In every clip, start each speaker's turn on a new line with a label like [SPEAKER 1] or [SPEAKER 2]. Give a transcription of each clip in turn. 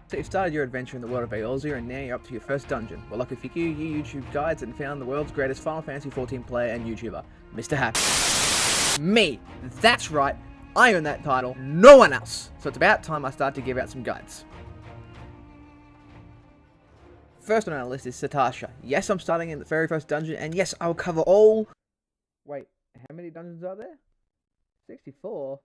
[SPEAKER 1] So you've started your adventure in the world of Eorzea, and now you're up to your first dungeon. Well, lucky for you, you YouTube guides and found the world's greatest Final Fantasy XIV player and YouTuber, Mr. Happy. Me! That's right, I own that title, no one else! So it's about time I start to give out some guides. First on our list is Sastasha. Yes, I'm starting in the very first dungeon, and yes, I will cover all... Wait, how many dungeons are there? 64?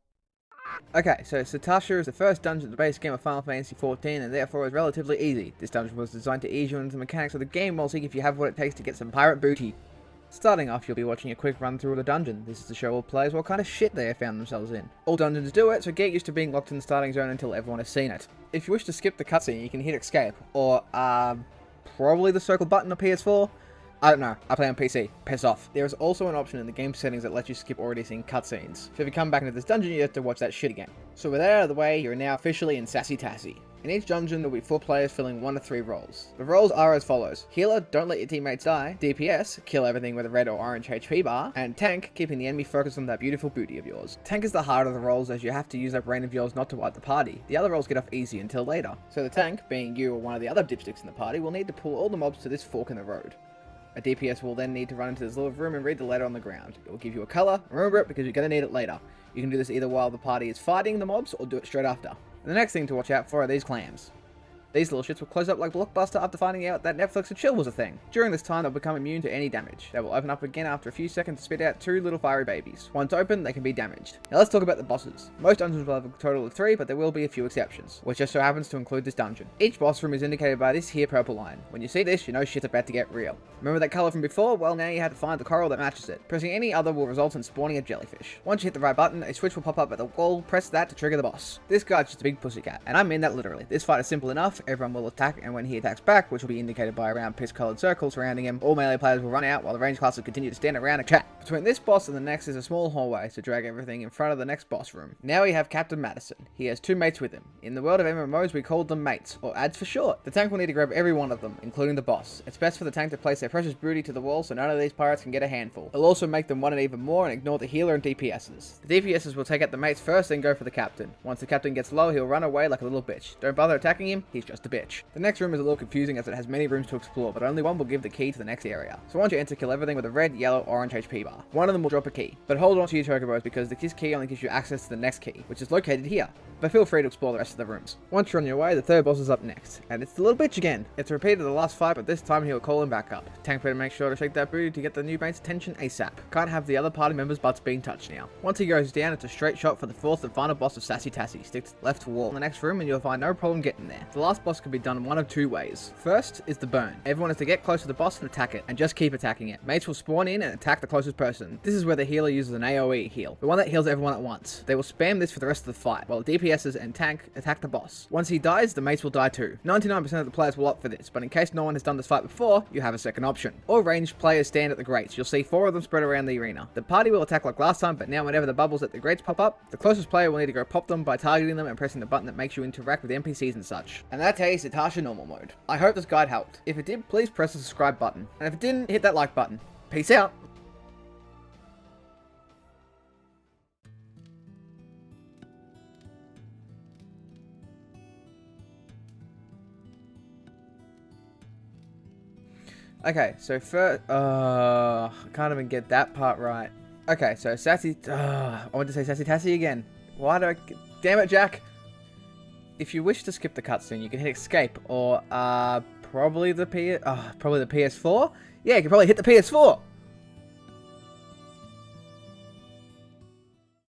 [SPEAKER 1] Okay, so Sastasha is the first dungeon in the base game of Final Fantasy XIV, and therefore is relatively easy. This dungeon was designed to ease you into the mechanics of the game while seeing if you have what it takes to get some pirate booty. Starting off, you'll be watching a quick run through of the dungeon. This is to show all players what kind of shit they have found themselves in. All dungeons do it, so get used to being locked in the starting zone until everyone has seen it. If you wish to skip the cutscene, you can hit escape, or probably the circle button on PS4. I don't know, I play on PC, piss off. There is also an option in the game settings that lets you skip already seen cutscenes. So if you come back into this dungeon, you have to watch that shit again. So with that out of the way, you're now officially in Sastasha. In each dungeon, there will be 4 players filling 1 to 3 roles. The roles are as follows: Healer, don't let your teammates die; DPS, kill everything with a red or orange HP bar; and Tank, keeping the enemy focused on that beautiful booty of yours. Tank is the harder of the roles, as you have to use that brain of yours not to wipe the party. The other roles get off easy until later. So the Tank, being you or one of the other dipsticks in the party, will need to pull all the mobs to this fork in the road. A DPS will then need to run into this little room and read the letter on the ground. It will give you a colour, remember it because you're going to need it later. You can do this either while the party is fighting the mobs, or do it straight after. And the next thing to watch out for are these clams. These little shits will close up like Blockbuster after finding out that Netflix and chill was a thing. During this time, they'll become immune to any damage. They will open up again after a few seconds to spit out 2 little fiery babies. Once open, they can be damaged. Now let's talk about the bosses. Most dungeons will have a total of 3, but there will be a few exceptions, which just so happens to include this dungeon. Each boss room is indicated by this here purple line. When you see this, you know shit's about to get real. Remember that colour from before? Well, now you have to find the coral that matches it. Pressing any other will result in spawning a jellyfish. Once you hit the right button, a switch will pop up at the wall. Press that to trigger the boss. This guy's just a big pussycat, and I mean that literally. This fight is simple enough. Everyone will attack, and when he attacks back, which will be indicated by a round piss-coloured circle surrounding him, all melee players will run out while the ranged classes continue to stand around and chat. Between this boss and the next is a small hallway to drag everything in front of the next boss room. Now we have Captain Madison. He has 2 mates with him. In the world of MMOs, we call them mates, or ads for short. The tank will need to grab every one of them, including the boss. It's best for the tank to place their precious booty to the wall so none of these pirates can get a handful. It'll also make them want it even more and ignore the healer and DPSs. The DPSs will take out the mates first, then go for the captain. Once the captain gets low, he'll run away like a little bitch. Don't bother attacking him, he's just a bitch. The next room is a little confusing as it has many rooms to explore, but only one will give the key to the next area. So once you enter, kill everything with a red, yellow, orange HP bar. One of them will drop a key. But hold on to your chocobos because this key only gives you access to the next key, which is located here. But feel free to explore the rest of the rooms. Once you're on your way, the 3rd boss is up next. And it's the little bitch again. It's a repeat of the last fight, but this time he'll call him back up. Tank better make sure to shake that booty to get the new mate's attention ASAP. Can't have the other party members' butts being touched now. Once he goes down, it's a straight shot for the 4th and final boss of Sastasha. Stick to the left wall in the next room and you'll find no problem getting there. The last boss can be done in one of 2 ways. First is the burn. Everyone is to get close to the boss and attack it, and just keep attacking it. Mates will spawn in and attack the closest person. This is where the healer uses an AoE heal, the one that heals everyone at once. They will spam this for the rest of the fight, while the DPSs and tank attack the boss. Once he dies, the mates will die too. 99% of the players will opt for this, but in case no one has done this fight before, you have a second option. All ranged players stand at the grates. You'll see 4 of them spread around the arena. The party will attack like last time, but now whenever the bubbles at the grates pop up, the closest player will need to go pop them by targeting them and pressing the button that makes you interact with NPCs and such. And that's how you Sastasha normal mode. I hope this guide helped. If it did, please press the subscribe button. And if it didn't, hit that like button. Peace out. Okay, so first, I can't even get that part right. Okay, so I want to say Sastasha again. Why do I, damn it, Jack. If you wish to skip the cutscene, you can hit escape, or, probably the PS4? Yeah, you can probably hit the PS4!